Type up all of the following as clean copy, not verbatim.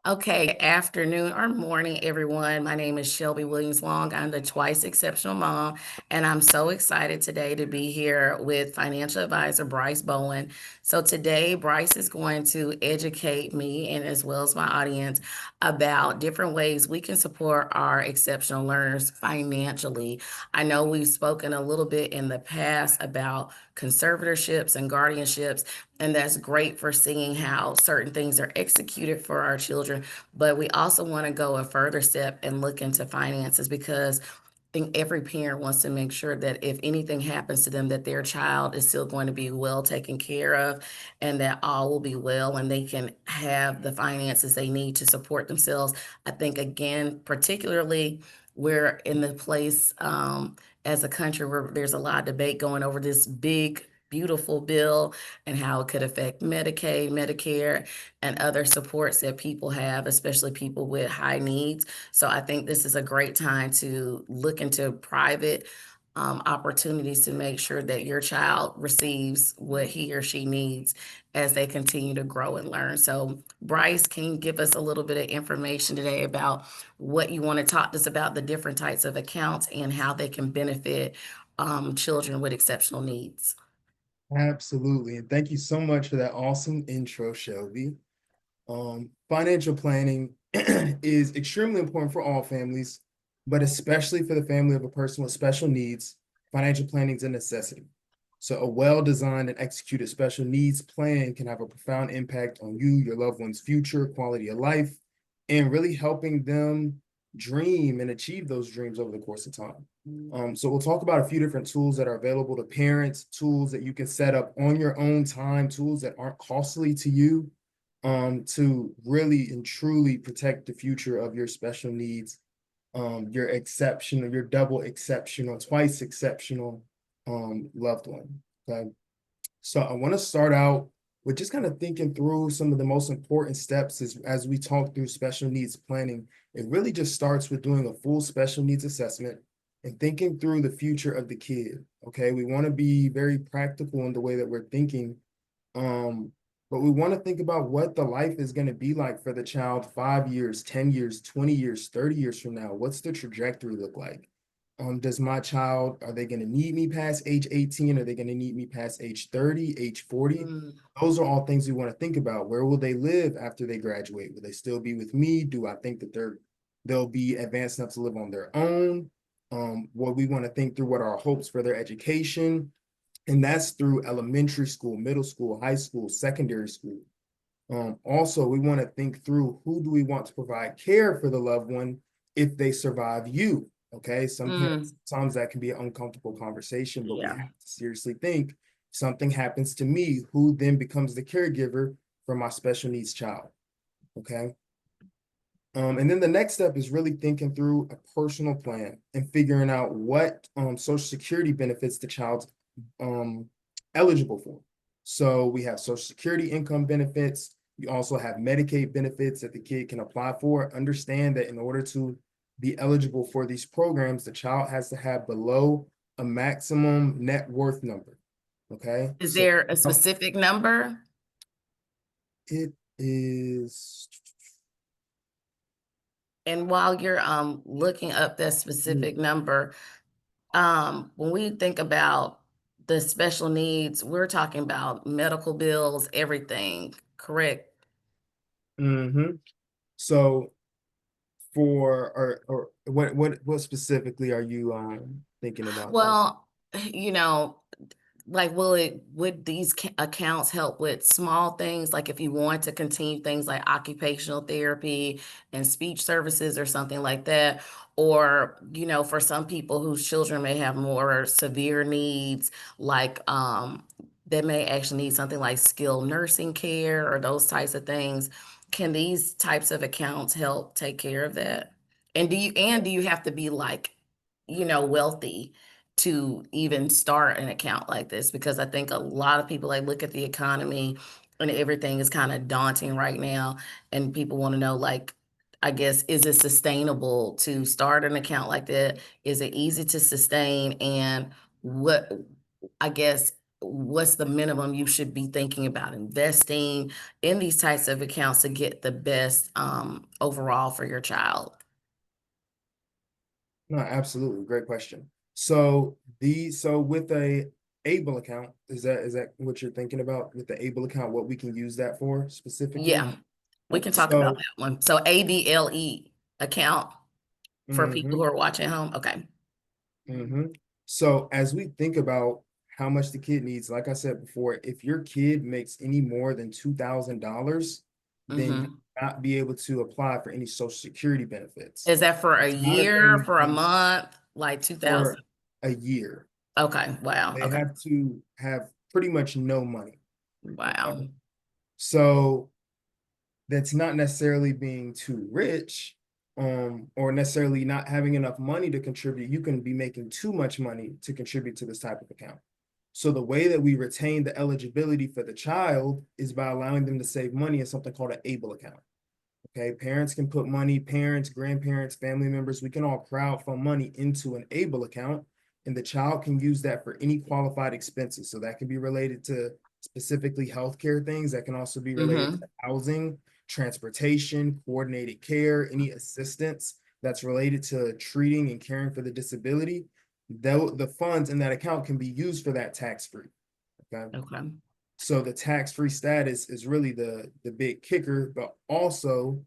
Okay, afternoon or morning, everyone. My name is Shelby Williams Long. I'm the twice exceptional mom, and I'm so excited today to be here with financial advisor Bryce Bowen. So today, Bryce is going to educate me and as well as my audience about different ways we can support our exceptional learners financially. I know we've spoken a little bit in the past about conservatorships and guardianships, and that's great for seeing how certain things are executed for our children. But we also want to go a further step and look into finances because I think every parent wants to make sure that if anything happens to them, that their child is still going to be well taken care of and that all will be well and they can have the finances they need to support themselves. I think, again, particularly we're in the place as a country where there's a lot of debate going over this big, beautiful bill and how it could affect Medicaid, Medicare, and other supports that people have, especially people with high needs. So I think this is a great time to look into private opportunities to make sure that your child receives what he or she needs as they continue to grow and learn. So, Bryce, can you give us a little bit of information today about what you want to talk to us about the different types of accounts and how they can benefit children with exceptional needs? Absolutely. And thank you so much for that awesome intro, Shelby. Financial planning is extremely important for all families, but especially for the family of a person with special needs, financial planning is a necessity. So a well-designed and executed special needs plan can have a profound impact on you, your loved one's future, quality of life, and really helping them dream and achieve those dreams over the course of time. So we'll talk about a few different tools that are available to parents, tools that you can set up on your own time, tools that aren't costly to you, to really and truly protect the future of your special needs, your exceptional, your double exceptional, twice exceptional loved one. Okay. So I want to start out with just kind of thinking through some of the most important steps as we talk through special needs planning. It really just starts with doing a full special needs assessment and thinking through the future of the kid. Okay. We want to be very practical in the way that we're thinking. Um, but we want to think about what the life is going to be like for the child 5 years, 10 years, 20 years, 30 years from now. What's the trajectory look like? Does my child, are they going to need me past age 18? Are they going to need me past age 30, age 40? Mm. Those are all things we want to think about. Where will they live after they graduate? Will they still be with me? Do I think that they'll be advanced enough to live on their own? What we want to think through what are our hopes for their education, and that's through elementary school, middle school, high school, secondary school. Also, we want to think through who do we want to provide care for the loved one if they survive you. Okay, some Mm. parents, sometimes that can be an uncomfortable conversation, but we Yeah. have to seriously think something happens to me, who then becomes the caregiver for my special needs child. Okay. And then the next step is really thinking through a personal plan and figuring out what Social Security benefits the child's um, eligible for. So we have Social Security income benefits. You also have Medicaid benefits that the kid can apply for. Understand that in order to be eligible for these programs, the child has to have below a maximum net worth number. Okay. Is So there a specific number? it is. And while you're looking up that specific number, when we think about the special needs, we're talking about medical bills, everything, correct? Mm-hmm. So or what specifically are you thinking about there? Well, you know, like, would these accounts help with small things, like if you want to continue things like occupational therapy and speech services or something like that? Or, for some people whose children may have more severe needs, like they may actually need something like skilled nursing care or those types of things. Can these types of accounts help take care of that? And do you have to be like, wealthy to even start an account like this? Because I think a lot of people like look at the economy and everything is kind of daunting right now, and people want to know, like, I guess, is it sustainable to start an account like that? Is it easy to sustain? And what, I guess, what's the minimum you should be thinking about investing in these types of accounts to get the best overall for your child? No, absolutely. Great question. So with a Able account, is that what you're thinking about with the Able account, what we can use that for specifically? Yeah, we can talk about So, that one. So ABLE account for people who mhm, are watching home. Okay. mhm. So as we think about how much the kid needs, like I said before, if your kid makes any more than $2,000, then you Hmm. will not be able to apply for any Social Security benefits. Is that for a It's not a year, thing for a in month, like 2000? for a year. Okay. Wow. They Okay. have to have pretty much no money. Wow. So that's not necessarily being too rich, or necessarily not having enough money to contribute. You can be making too much money to contribute to this type of account. So the way that we retain the eligibility for the child is by allowing them to save money in something called an ABLE account. Okay, parents can put money, parents, grandparents, family members, we can all crowdfund money into an ABLE account, and the child can use that for any qualified expenses. So that can be related to specifically healthcare things, that can also be related to Hmm. housing, transportation, coordinated care, any assistance that's related to treating and caring for the disability. Though the funds in that account can be used for that tax-free. Okay. Okay. So the tax-free status is really the big kicker, but also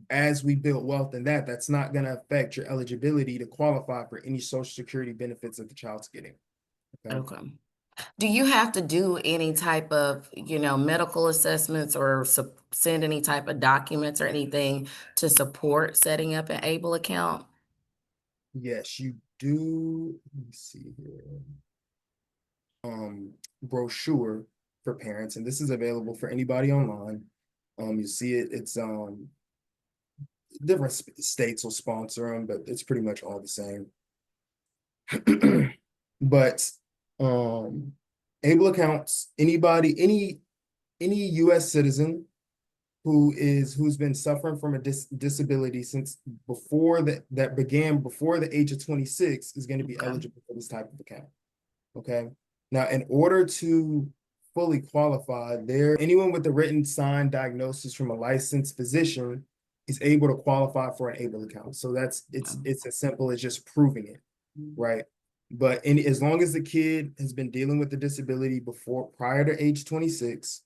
as we build wealth in that, that's not going to affect your eligibility to qualify for any Social Security benefits that the child's getting. Okay. Okay. Do you have to do any type of, medical assessments or send any type of documents or anything to support setting up an ABLE account? Yes, you do. Let me see here. Brochure for parents, and this is available for anybody online. You see it. It's different states will sponsor them, but it's pretty much all the same. But um able accounts, any US citizen who's been suffering from a disability since before that began before the age of 26 is going to be Okay. eligible for this type of account. Okay. Now, in order to fully qualify, anyone with a written signed diagnosis from a licensed physician is able to qualify for an able account. So it's as simple as just proving it, right? But as long as the kid has been dealing with the disability before prior to age 26,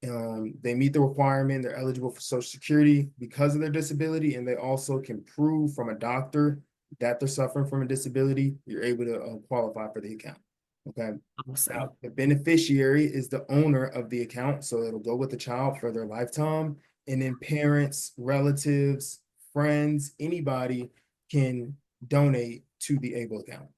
they meet the requirement, they're eligible for Social Security because of their disability, and they also can prove from a doctor that they're suffering from a disability, you're able to qualify for the account. Okay. Now, Awesome. the beneficiary is the owner of the account, so it'll go with the child for their lifetime. And then parents, relatives, friends, anybody can donate to the ABLE account.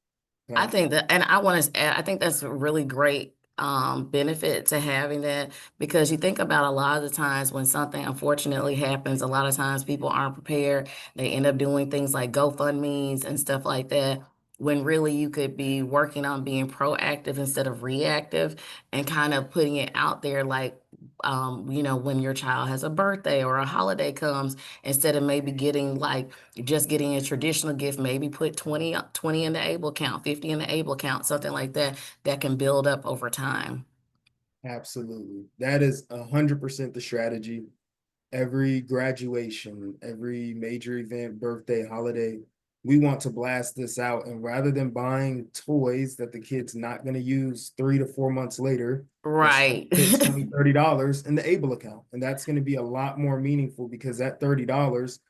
I Okay. think that, and I want to add, I think that's a really great benefit to having that because you think about a lot of the times when something unfortunately happens, a lot of times people aren't prepared. They end up doing things like GoFundMe's and stuff like that. When really you could be working on being proactive instead of reactive and kind of putting it out there like, when your child has a birthday or a holiday comes, instead of maybe getting like just getting a traditional gift, maybe put 20 in the able count, 50 in the able count, something like that, that can build up over time. Absolutely. That is 100% the strategy. Every graduation, every major event, birthday, holiday, we want to blast this out. And rather than buying toys that the kid's not going to use 3 to 4 months later, let's just Right. put 20, $30 in the ABLE account. And that's going to be a lot more meaningful because that $30,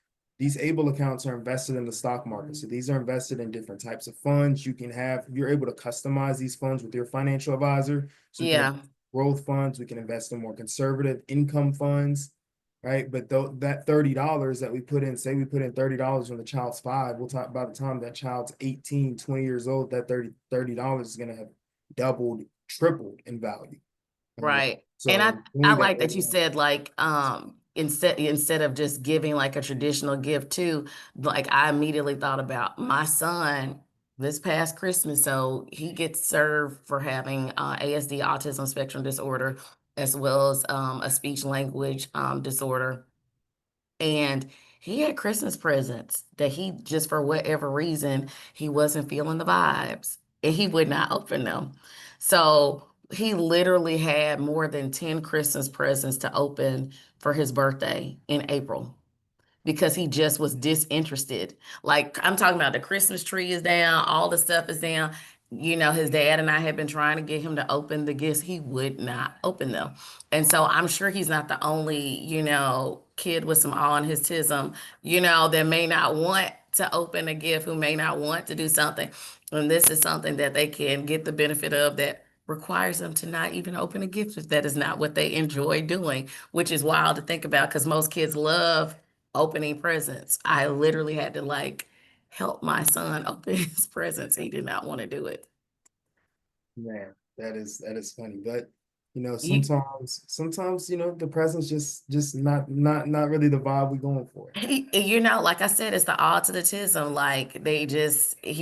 these ABLE accounts are invested in the stock market. So these are invested in different types of funds. You're able to customize these funds with your financial advisor. So we can Yeah, invest in growth funds, we can invest in more conservative income funds, right? But though that $30 that we put in, say we put in $30 when the child's 5, we'll talk by the time that child's 18, 20 years old, that $30 is going to have doubled, tripled in value. right. And I So I doing that like that you over, said like instead of just giving like a traditional gift too, like I immediately thought about my son this past Christmas. So he gets served for having ASD, autism spectrum disorder, as well as a speech language disorder. And he had Christmas presents that he just for whatever reason he wasn't feeling the vibes and he would not open them. So He literally had more than 10 Christmas presents to open for his birthday in April because he just was disinterested. Like I'm talking about the Christmas tree is down, all the stuff is down. His dad and I had been trying to get him to open the gifts. He would not open them. And so I'm sure he's not the only, kid with some awe in his tism, that may not want to open a gift, who may not want to do something. And this is something that they can get the benefit of that requires them to not even open a gift if that is not what they enjoy doing, which is wild to think about because most kids love opening presents. I literally had to like help my son open his presents. He did not want to do it. Man, that is funny. But You, sometimes the presence just not really the vibe we going for. like I said, it's the autism. Like he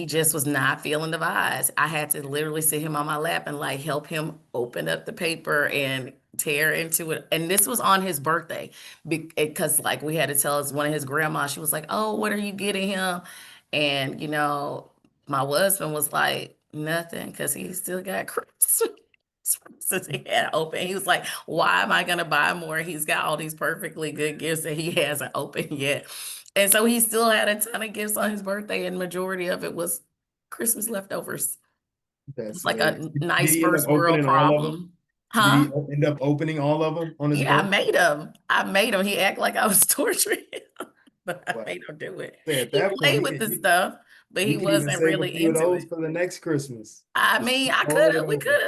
just was not feeling the vibes. I had to literally sit him on my lap and like help him open up the paper and tear into it. And this was on his birthday because like we had to tell us one of his grandmas, she was like, "Oh, what are you getting him?" And my husband was like, "Nothing," because he still got Christmas. Since he had open, he was like, "Why am I gonna buy more? He's got all these perfectly good gifts that he hasn't opened yet." And so he still had a ton of gifts on his birthday, and majority of it was Christmas leftovers. It That's was like hilarious. a Did nice he end up first world opening all of them? problem. Did he Huh? end up opening all of them on his Yeah, I birthday? made him. I made him. He acted like I was torturing him, but I Well, made him do it. say at He that point, played with the stuff, but he he could even wasn't save a really few of into those it. for the next Christmas. I Just mean, keep rolling it we over. could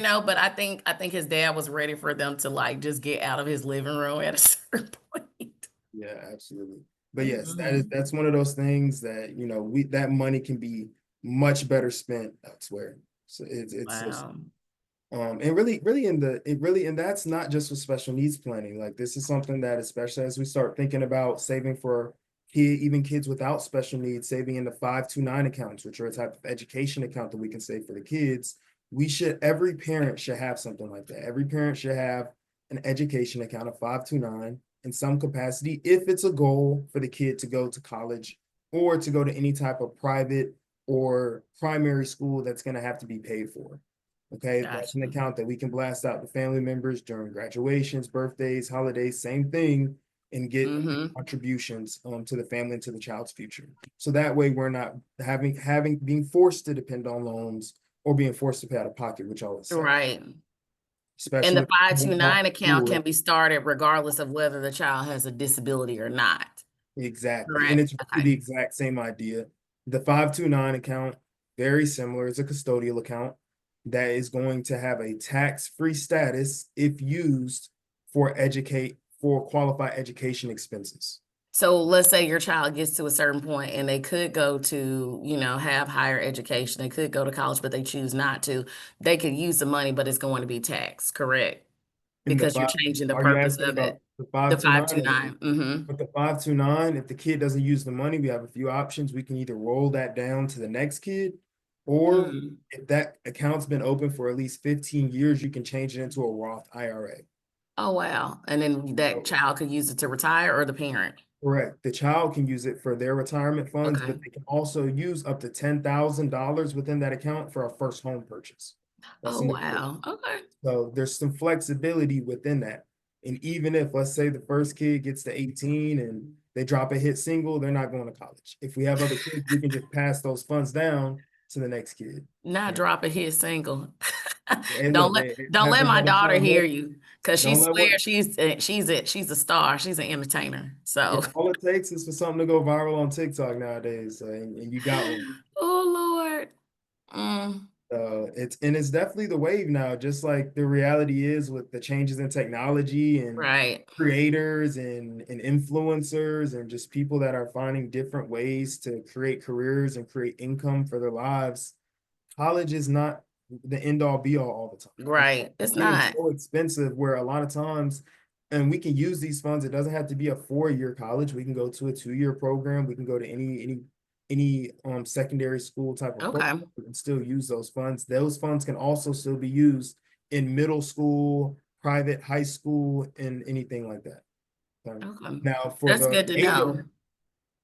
have, but I think his dad was ready for them to like just get out of his living room at a certain point. Yeah, absolutely. But yes, Mhm. that's one of those things that we that money can be much better spent elsewhere. So it's so Wow. and really in the it really and that's not just with special needs planning. Like this is something that especially as we start thinking about saving for even kids without special needs, saving in the 529 accounts, which are a type of education account that we can save for the kids. Every parent should have something like that. Every parent should have an education account of 529 in some capacity if it's a goal for the kid to go to college or to go to any type of private or primary school that's going to have to be paid for. Okay, that's Gotcha. an account that we can blast out to family members during graduations, birthdays, holidays, same thing, and get Mm-hmm. contributions to the family and to the child's future. So that way we're not being forced to depend on loans or being forced to pay out of pocket, which I always say, Right. And especially the if you're going off 529 to account can school. be started regardless of whether the child has a disability or not. Exactly. And Correct. it's really Okay. the exact same idea. The 529 account, very similar. It's a custodial account that is going to have a tax-free status if used for qualified education expenses. So let's say your child gets to a certain point and they could go to, have higher education. They could go to college, but they choose not to. They could use the money, but it's going to be taxed, correct? In the Because you're five, changing the are you purpose asking of about it. the The 529? 529. Mm-hmm. With the 529, if the kid doesn't use the money, we have a few options. We can either roll that down to the next kid, or Mm. if that account's been open for at least 15 years, you can change it into a Roth IRA. Oh, wow. And then that So, child could use it to retire or the parent. correct. The child can use it for their retirement funds, Okay. but they can also use up to $10,000 within that account for a first home purchase. That's Oh, in the wow. Okay. So there's some flexibility within that. And even if, let's say, the first kid gets to 18 and they drop a hit single, they're not going to college. If we have other kids, we can just pass those funds down to the next kid. Not And, drop a hit single. hey, Don't look, let it don't let happens my all the daughter time. hear Look, you because she don't let what swears she's a star. She's an entertainer. So, all it takes is for something to go viral on TikTok nowadays, and you got one. oh Lord. Mm, It's definitely the wave now, just like the reality is with the changes in technology and right. creators and influencers and just people that are finding different ways to create careers and create income for their lives. College is not the end all be all the time. Right. It's It's getting not. so expensive where a lot of times, and we can use these funds. It doesn't have to be a 4-year college. We can go to a 2-year program. We can go to any secondary school type of program Okay. and still use those funds. Those funds can also still be used in middle school, private high school, and anything like that. Okay. Now for That's the good to know. ABLE,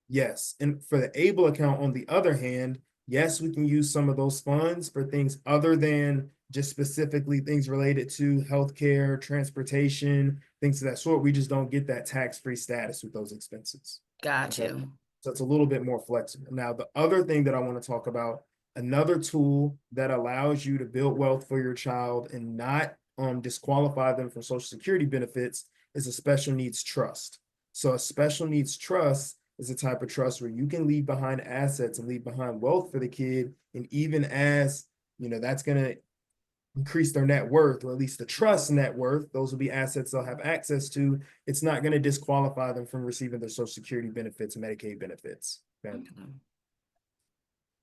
yes, and for the ABLE account, on the other hand, yes, we can use some of those funds for things other than just specifically things related to healthcare, transportation, things of that sort. We just don't get that tax-free status with those expenses. Got Okay. you. So it's a little bit more flexible. Now, the other thing that I want to talk about, another tool that allows you to build wealth for your child and not disqualify them from Social Security benefits is a special needs trust. So a special needs trust is a type of trust where you can leave behind assets and leave behind wealth for the kid. And even as, that's going to increase their net worth, or at least the trust net worth, those will be assets they'll have access to. It's not going to disqualify them from receiving their Social Security benefits and Medicaid benefits. Okay. Okay.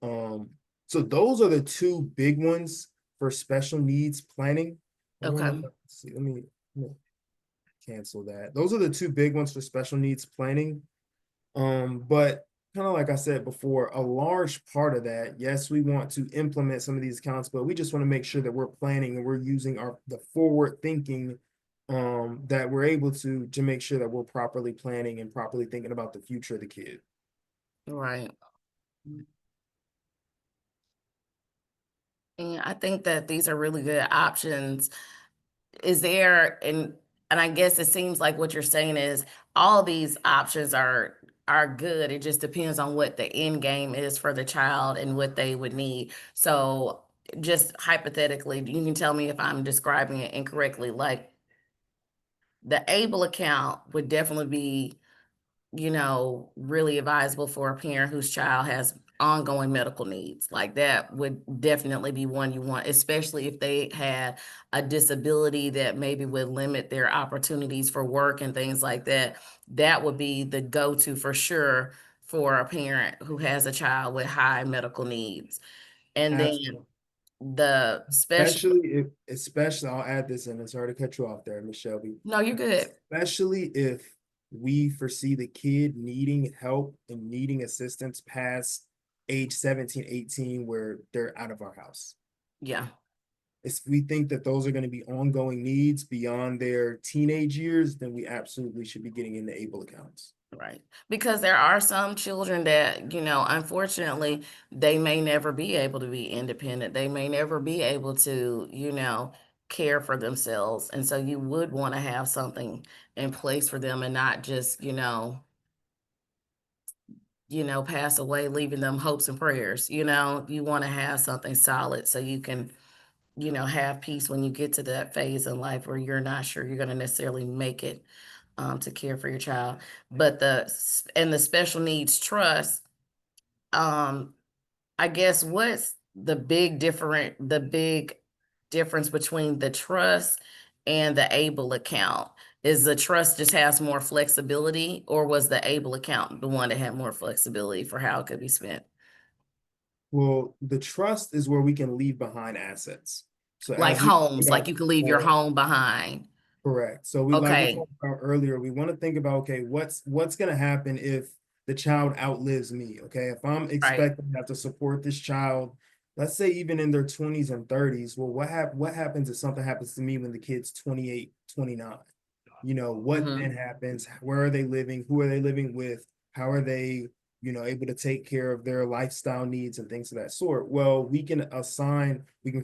Um, so those are the two big ones for special needs planning. Okay. Let's see, let me cancel that. Those are the two big ones for special needs planning. But kind of like I said before, a large part of that, yes, we want to implement some of these accounts, but we just want to make sure that we're planning and we're using the forward thinking that we're able to make sure that we're properly planning and properly thinking about the future of the kid. Right. And I think that these are really good options. Is there, and I guess it seems like what you're saying is all these options are good. It just depends on what the end game is for the child and what they would need. So just hypothetically, you can tell me if I'm describing it incorrectly. Like the able account would definitely be, really advisable for a parent whose child has ongoing medical needs. Like that would definitely be one you want, especially if they had a disability that maybe would limit their opportunities for work and things like that. That would be the go-to for sure for a parent who has a child with high medical needs. And then Absolutely. the special, Especially, I'll add this in. I'm sorry to cut you off there, Miss Shelby. no, you're good. Especially if we foresee the kid needing help and needing assistance past age 17, 18, where they're out of our house. Yeah. If we think that those are going to be ongoing needs beyond their teenage years, then we absolutely should be getting into ABLE accounts. Right. Because there are some children that, unfortunately, they may never be able to be independent. They may never be able to, care for themselves. And so you would want to have something in place for them and not just, pass away, leaving them hopes and prayers. You want to have something solid so you can, have peace when you get to that phase in life where you're not sure you're going to necessarily make it to care for your child. But the special needs trust, um, I guess what's the big difference between the trust and the able account? Is the trust just has more flexibility, or was the able account the one that had more flexibility for how it could be spent? Well, the trust is where we can leave behind assets. So Like as we talked homes, like about you can leave your before, home behind. correct. So we Okay, talked about earlier, we want to think about, okay, what's going to happen if the child outlives me? Okay, if I'm right. expecting to have to support this child, let's say even in their 20s and 30s, well, what happens if something happens to me when the kid's 28, 29? What then Hmm. happens? Where are they living? Who are they living with? How are they, able to take care of their lifestyle needs and things of that sort? Well, we can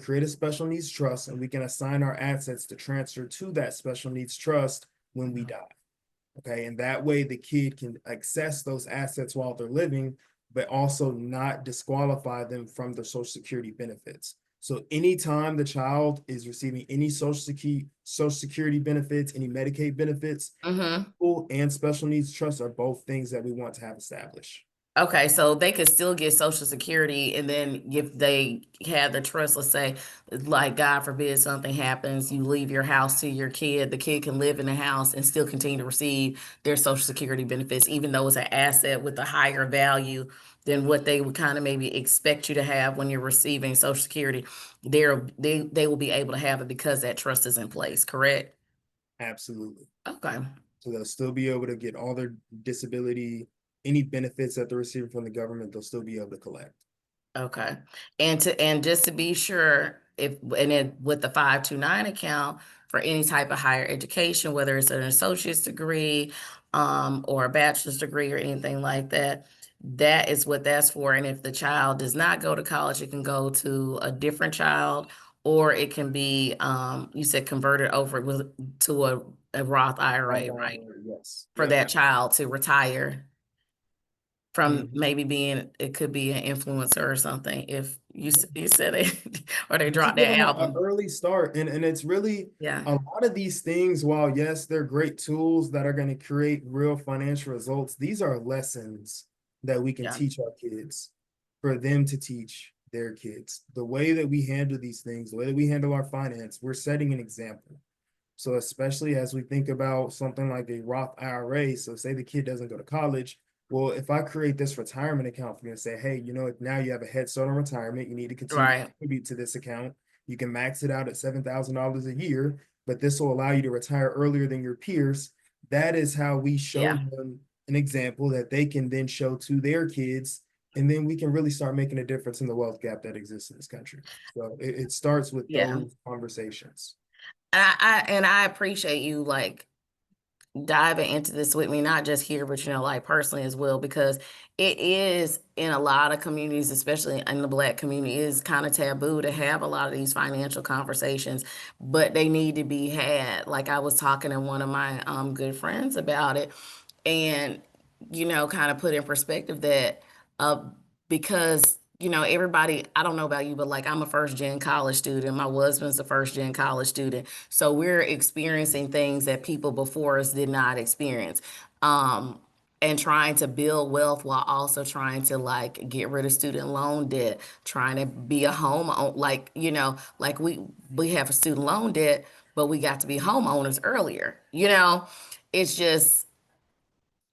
create a special needs trust and we can assign our assets to transfer to that special needs trust when we die. Okay. And that way the kid can access those assets while they're living, but also not disqualify them from their Social Security benefits. So anytime the child is receiving any Social Security benefits, any Medicaid benefits, Hmm. full and special needs trusts are both things that we want to have established. Okay, so they could still get Social Security, and then if they had the trust, let's say, like God forbid something happens, you leave your house to your kid, the kid can live in the house and still continue to receive their Social Security benefits, even though it's an asset with a higher value than what they would kind of maybe expect you to have when you're receiving Social Security. They will be able to have it because that trust is in place, correct? Absolutely. Okay. So they'll still be able to get all their disability, any benefits that they're receiving from the government, they'll still be able to collect. Okay. And just to be sure, if and then with the 529 account for any type of higher education, whether it's an associate's degree, or a bachelor's degree or anything like that, that is what that's for. And if the child does not go to college, it can go to a different child, or it can be, you said converted over to a Roth IRA, right? Yes. For Yep. that child to retire from Mhm. maybe being, it could be an influencer or something. If you said it, or they Just dropped give their them a album. early start. And it's really Yeah, a lot of these things, while yes, they're great tools that are going to create real financial results, these are lessons that we can yeah, teach our kids for them to teach their kids. The way that we handle these things, the way that we handle our finance, we're setting an example. So especially as we think about something like a Roth IRA, so say the kid doesn't go to college, well, if I create this retirement account for you and say, hey, now you have a head start on retirement, you need to continue to right. contribute to this account. You can max it out at $7,000 a year, but this will allow you to retire earlier than your peers. That is how we show Yeah, them an example that they can then show to their kids. And then we can really start making a difference in the wealth gap that exists in this country. So it starts with yeah. those conversations. And I appreciate you like diving into this with me, not just here, but like personally as well, because it is in a lot of communities, especially in the Black community, it is kind of taboo to have a lot of these financial conversations, but they need to be had. Like I was talking to one of my good friends about it, and kind of put in perspective that uh, because everybody, I don't know about you, but like I'm a first gen college student, my husband's a first gen college student, so we're experiencing things that people before us did not experience. um and trying to build wealth while also trying to like get rid of student loan debt, trying to be a home like like we have a student loan debt, but we got to be homeowners earlier. It's just,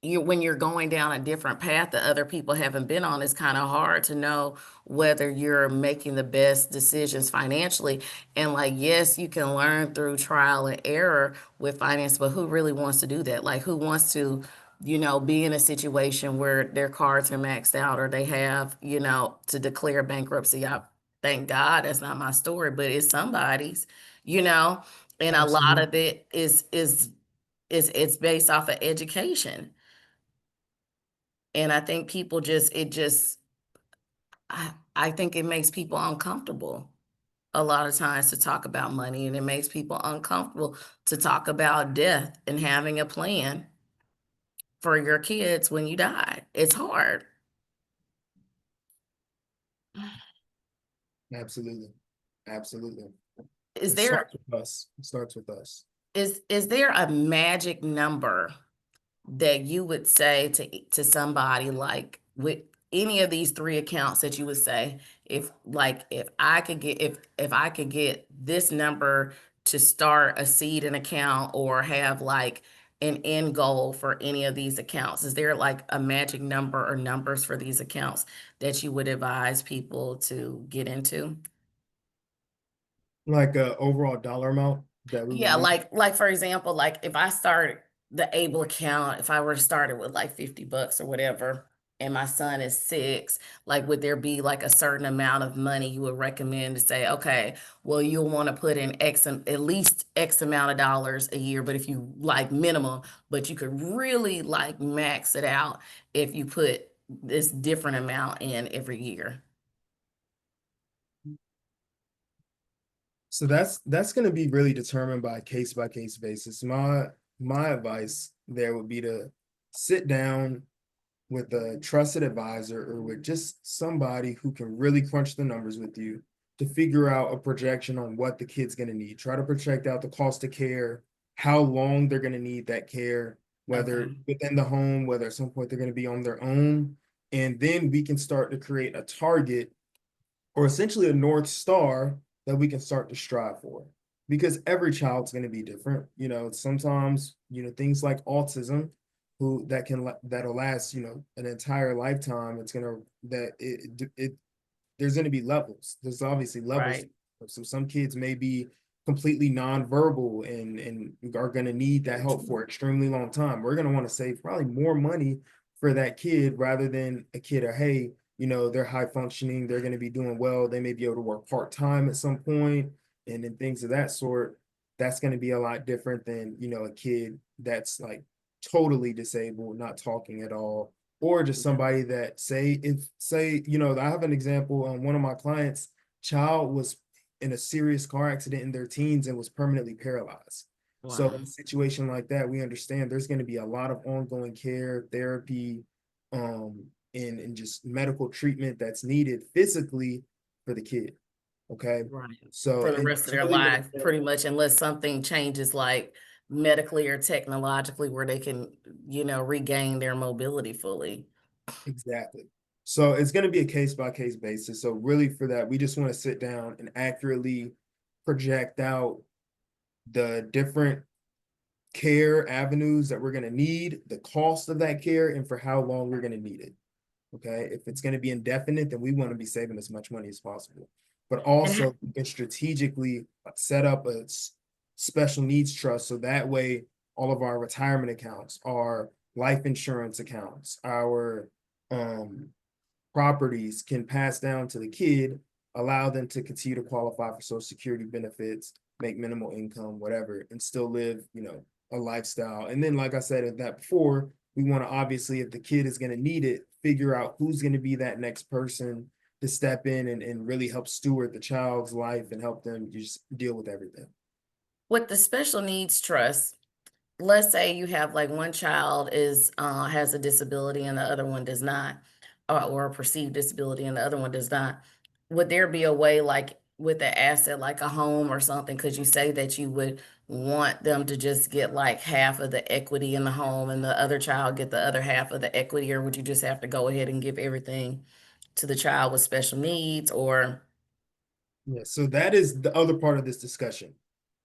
when you're going down a different path that other people haven't been on, it's kind of hard to know whether you're making the best decisions financially. And like, yes, you can learn through trial and error with finance, but who really wants to do that? Like, who wants to, be in a situation where their cards are maxed out, or they have, to declare bankruptcy? I thank God that's not my story, but it's somebody's, you know, and a lot Absolutely. of it is it's based off of education. And I think people just, I think it makes people uncomfortable a lot of times to talk about money, and it makes people uncomfortable to talk about death and having a plan for your kids when you die. It's hard. Absolutely. Absolutely. Is It there starts with us. It starts with us. is there a magic number that you would say to somebody, like with any of these three accounts, that you would say, if I could get this number to start a seed an account or have like an end goal for any of these accounts? Is there like a magic number or numbers for these accounts that you would advise people to get into? Like a overall dollar amount that we would Yeah, need. like for example, like if I start the Able account, if I were to start it with like 50 bucks or whatever, and my son is 6, like would there be like a certain amount of money you would recommend to say, okay, well, you'll want to put in at least X amount of dollars a year, but if you like minimum, but you could really like max it out if you put this different amount in every year. So that's going to be really determined by case basis. My advice there would be to sit down with a trusted advisor or with just somebody who can really crunch the numbers with you to figure out a projection on what the kid's going to need. Try to project out the cost of care, how long they're going to need that care, whether Okay. within the home, whether at some point they're going to be on their own. And then we can start to create a target or essentially a North Star that we can start to strive for. Because every child's going to be different. Sometimes, things like autism, that'll last, an entire lifetime. It's gonna that it there's going to be levels. There's obviously levels. Right. So some kids may be completely nonverbal and are going to need that help for an extremely long time. We're going to want to save probably more money for that kid rather than a kid or hey, they're high functioning, they're going to be doing well, they may be able to work part-time at some point and then things of that sort. That's going to be a lot different than, a kid that's like totally disabled, not talking at all, or just somebody that say, I have an example on one of my clients, child was in a serious car accident in their teens and was permanently paralyzed. So in Wow. a situation like that, we understand there's going to be a lot of ongoing care, therapy, and just medical treatment that's needed physically for the kid. Okay. Right. So For the rest of it's their really what life, pretty much, unless something changes like medically or technologically where they can, regain their mobility fully. exactly. So it's going to be a case by case basis. So really for that, we just want to sit down and accurately project out the different care avenues that we're going to need, the cost of that care, and for how long we're going to need it. Okay. If it's going to be indefinite, then we want to be saving as much money as possible. But And also we can strategically set up a special needs trust so that way all of our retirement accounts, our life insurance accounts, our um, properties can pass down to the kid, allow them to continue to qualify for Social Security benefits, make minimal income, whatever, and still live, a lifestyle. And then, like I said at that before, we want to obviously, if the kid is going to need it, figure out who's going to be that next person to step in and really help steward the child's life and help them just deal with everything. with the special needs trust, let's say you have like one child has a disability and the other one does not, or a perceived disability and the other one does not. Would there be a way like with the asset like a home or something? Could you say that you would want them to just get like half of the equity in the home and the other child get the other half of the equity, or would you just have to go ahead and give everything to the child with special needs? Or Yeah, so that is the other part of this discussion.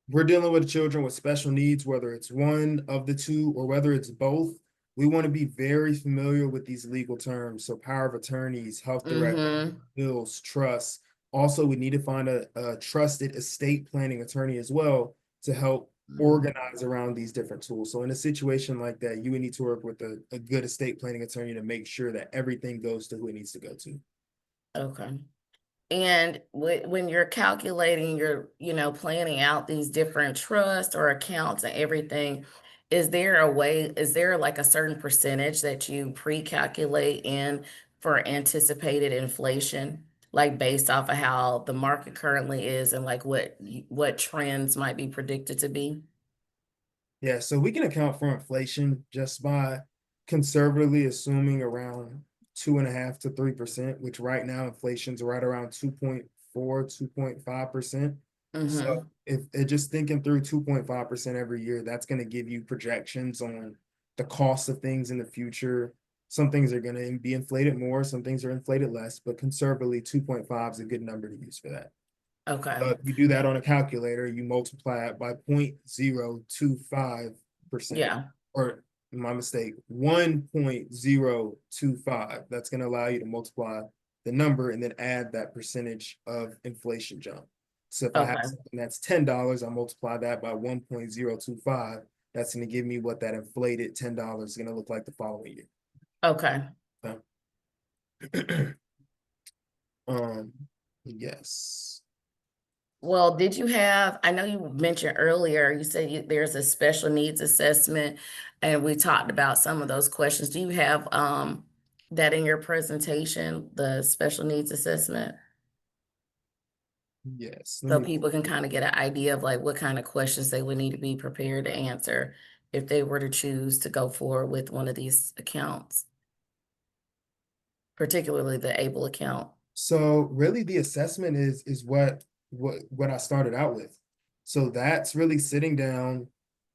We're dealing with children with special needs, whether it's one of the two or whether it's both. We want to be very familiar with these legal terms. So power of attorneys, health director, mm-hmm. wills, trusts. Also, we need to find a trusted estate planning attorney as well to help organize around these different tools. So in a situation like that, you would need to work with a good estate planning attorney to make sure that everything goes to who it needs to go to. Okay. And when you're calculating, you're, planning out these different trusts or accounts and everything, is there like a certain percentage that you pre-calculate in for anticipated inflation, like based off of how the market currently is and like what trends might be predicted to be? Yeah, so we can account for inflation just by conservatively assuming around 2.5 to 3%, which right now inflation's right around 2.4, 2.5%. So Mm-hmm. if just thinking through 2.5% every year, that's going to give you projections on the cost of things in the future. Some things are going to be inflated more, some things are inflated less, but conservatively 2.5 is a good number to use for that. Okay. You do that on a calculator, you multiply it by 0.025%, Yeah. or my mistake, 1.025. That's going to allow you to multiply the number and then add that percentage of inflation jump. So if I have Okay. something that's $10, I multiply that by 1.025. That's going to give me what that inflated $10 is going to look like the following year. Okay. Um, yes. Well, did you have, I know you mentioned earlier, you said there's a special needs assessment, and we talked about some of those questions. Do you have that in your presentation, the special needs assessment? Yes. Let So me people can kind of get an idea of like what kind of questions they would need to be prepared to answer if they were to choose to go forward with one of these accounts, particularly the ABLE account. So really the assessment is what I started out with. So that's really sitting down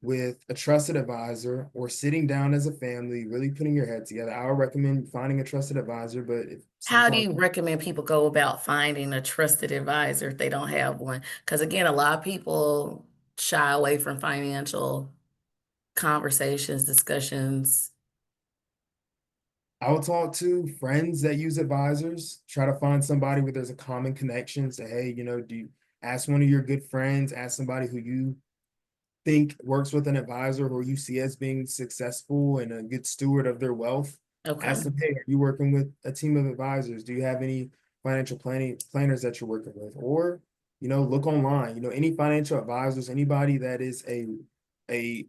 with a trusted advisor or sitting down as a family, really putting your head together. I would recommend finding a trusted advisor, but if How do sometimes you recommend people go about finding a trusted advisor if they don't have one? Because again, a lot of people shy away from financial conversations, discussions. I would talk to friends that use advisors, try to find somebody where there's a common connection. Say, hey, do you ask one of your good friends, ask somebody who you think works with an advisor who you see as being successful and a good steward of their wealth. Ask Okay. them, hey, are you working with a team of advisors? Do you have any financial planning planners that you're working with? Or, look online, any financial advisors, anybody that is a a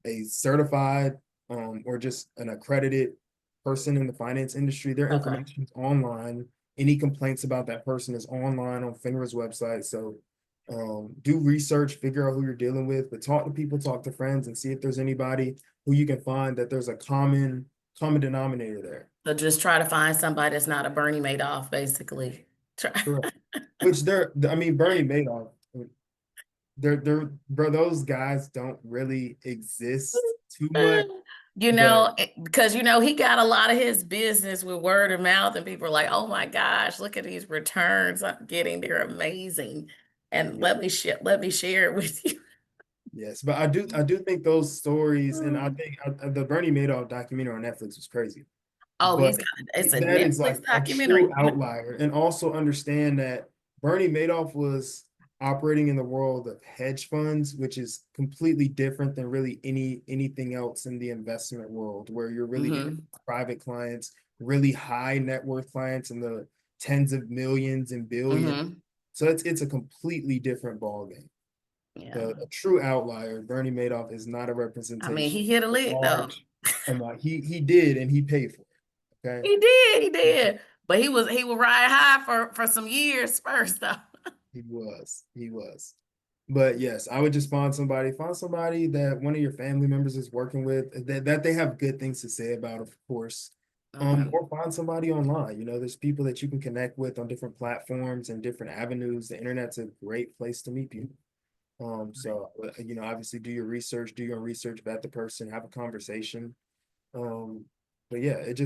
a certified or just an accredited person in the finance industry. Their Okay. information is online. Any complaints about that person is online on FINRA's website. So do research, figure out who you're dealing with, but talk to people, talk to friends, and see if there's anybody who you can find that there's a common denominator there. So just try to find somebody that's not a Bernie Madoff, basically. Try. Correct. Which I mean, Bernie Madoff, bro, those guys don't really exist too much, but Because he got a lot of his business with word of mouth, and people are like, "Oh my gosh, look at these returns I'm getting; they're amazing." And yeah, let me share it with you. yes, but I do think those stories, and I think the Bernie Madoff documentary on Netflix was crazy. Oh, But it's a that is Netflix like a true documentary. outlier. And also understand that Bernie Madoff was operating in the world of hedge funds, which is completely different than really anything else in the investment world, where you're really dealing Hmm. with private clients, really high net worth clients in the tens of millions and billions. Hmm. So it's a completely different ballgame. Yeah. A true outlier. Bernie Madoff is not a I mean, representation he hit a of lick though. large amount. He did, and he paid for it. Okay. He did. But he would ride high for some years first though. He was. But yes, I would just find somebody that one of your family members is working with, that they have good things to say about, of course. Okay. Or find somebody online. There's people that you can connect with on different platforms and different avenues. The internet's a great place to meet people. So obviously do your research, vet the person, have a conversation. Um, but yeah, it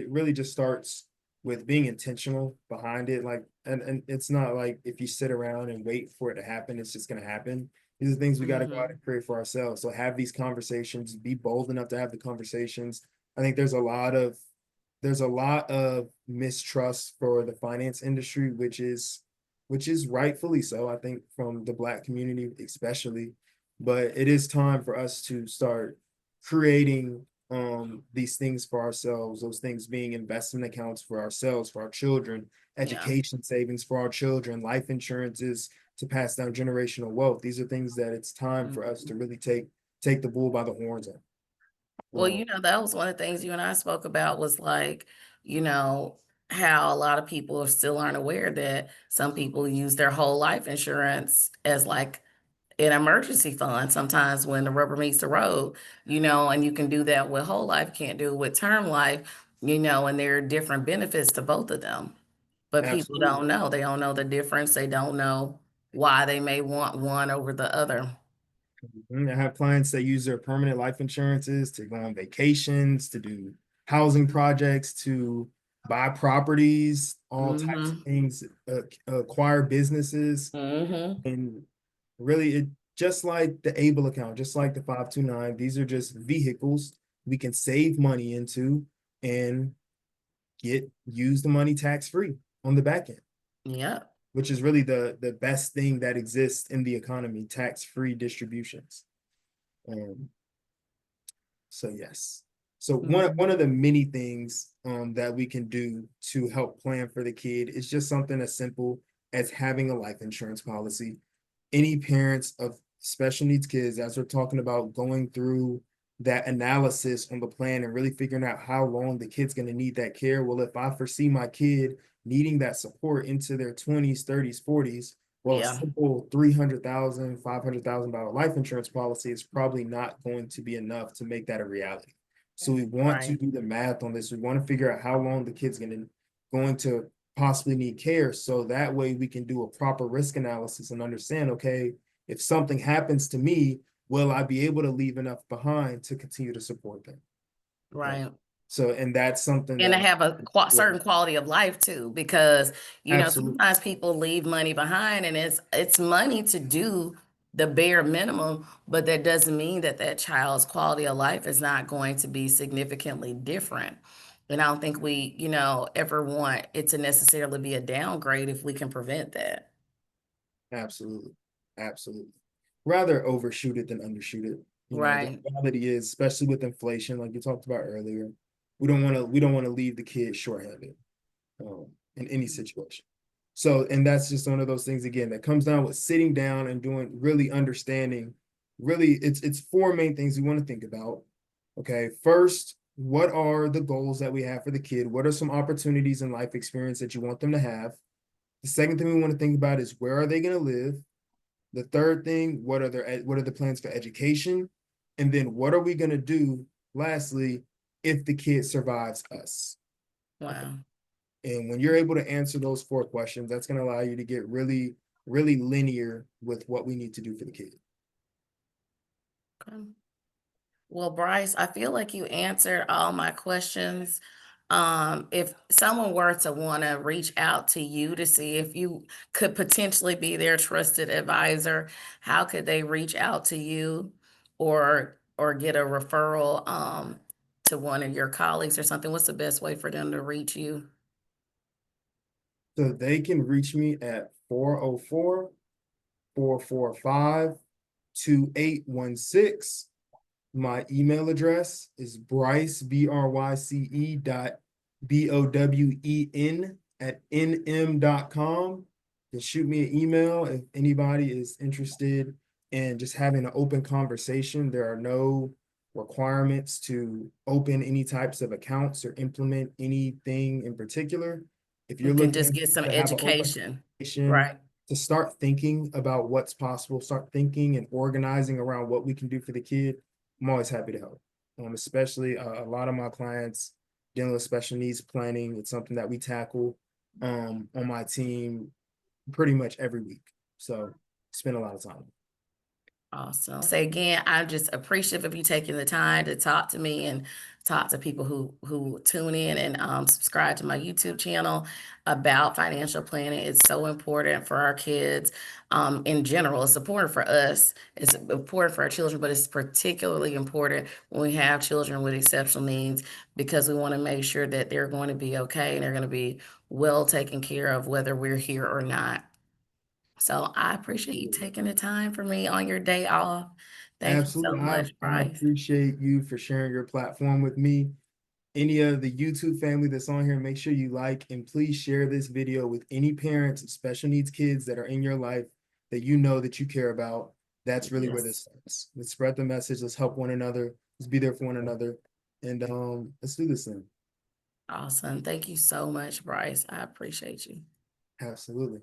really just starts with being intentional behind it. Like, and it's not like if you sit around and wait for it to happen, it's just gonna happen. These are things we got to go out Hmm. and create for ourselves. So have these conversations, be bold enough to have the conversations. I think there's a lot of mistrust for the finance industry, which is rightfully so, I think, from the Black community especially. But it is time for us to start creating these things for ourselves, those things being investment accounts for ourselves, for our children, Yeah. education savings for our children, life insurances to pass down generational wealth. These are things that it's time for us to Mhm. really take the bull by the horns on. Well, Um, that was one of the things you and I spoke about was like, you know, how a lot of people still aren't aware that some people use their whole life insurance as like an emergency fund sometimes when the rubber meets the road, and you can do that with whole life, can't do it with term life, and there are different benefits to both of them. But people Absolutely. don't know. They don't know the difference. They don't know why they may want one over the other. I have clients that use their permanent life insurances to go on vacations, to do housing projects, to buy properties, all types of Hmm. things, acquire businesses, Hmm. and really it just like the able account, just like the 529, these are just vehicles we can save money into and use the money tax free on the back end, Yep. which is really the best thing that exists in the economy, tax free distributions. um So yes. So one of the many things that we can do to help plan for the kid is just something as simple as having a life insurance policy. Any parents of special needs kids, as we're talking about going through that analysis on the plan and really figuring out how long the kid's going to need that care. Well, if I foresee my kid needing that support into their 20s, 30s, 40s, well, a Yeah. simple 300,000, $500,000 life insurance policy is probably not going to be enough to make that a reality. So we want to Right. do the math on this. We want to figure out how long the kid's going to possibly need care. So that way we can do a proper risk analysis and understand, okay, if something happens to me, will I be able to leave enough behind to continue to support them? Right. Right. So, and that's something And to that, have a certain quality of life too, because absolutely, sometimes people leave money behind, and it's money to do the bare minimum, but that doesn't mean that that child's quality of life is not going to be significantly different. And I don't think we, ever want it to necessarily be a downgrade if we can prevent that. absolutely, absolutely. Rather overshoot it than undershoot it. The Right. reality is, especially with inflation, like you talked about earlier, we don't want to leave the kid shorthanded in any situation. So, and that's just one of those things again that comes down with sitting down and doing really understanding. Really, it's four main things we want to think about. Okay, first, what are the goals that we have for the kid? What are some opportunities and life experience that you want them to have? The second thing we want to think about is where are they going to live? The third thing, what are the plans for education? And then what are we going to do, lastly, if the kid survives us? Okay. Wow. And when you're able to answer those four questions, that's going to allow you to get really, really linear with what we need to do for the kid. Okay. Well, Bryce, I feel like you answered all my questions. If someone were to want to reach out to you to see if you could potentially be their trusted advisor, how could they reach out to you or get a referral to one of your colleagues or something? What's the best way for them to reach you? So they can reach me at 404-445-2816. My email address is Bryce, BRYCE dot BOWEN at NM.com. Just shoot me an email if anybody is interested in just having an open conversation. There are no requirements to open any types of accounts or implement anything in particular. If You you're can just looking get some to have an open education. conversation, Right. to start thinking about what's possible, start thinking and organizing around what we can do for the kid, I'm always happy to help. Especially a lot of my clients dealing with special needs planning. It's something that we tackle on my team pretty much every week. So spend a lot of time. Awesome. Say again, I'm just appreciative of you taking the time to talk to me and talk to people who tune in and subscribe to my YouTube channel about financial planning. It's so important for our kids in general. It's important for us. It's important for our children, but it's particularly important when we have children with exceptional needs because we want to make sure that they're going to be okay and they're going to be well taken care of, whether we're here or not. So I appreciate you taking the time for me on your day off. Thank you so Absolutely. much, I Bryce. appreciate you for sharing your platform with me. Any of the YouTube family that's on here, make sure you like and please share this video with any parents of special needs kids that are in your life that you know that you care about. That's really where this Yes. starts. Let's spread the message. Let's help one another. Let's be there for one another. And let's do this thing. Awesome. Thank you so much, Bryce. I appreciate you. Absolutely.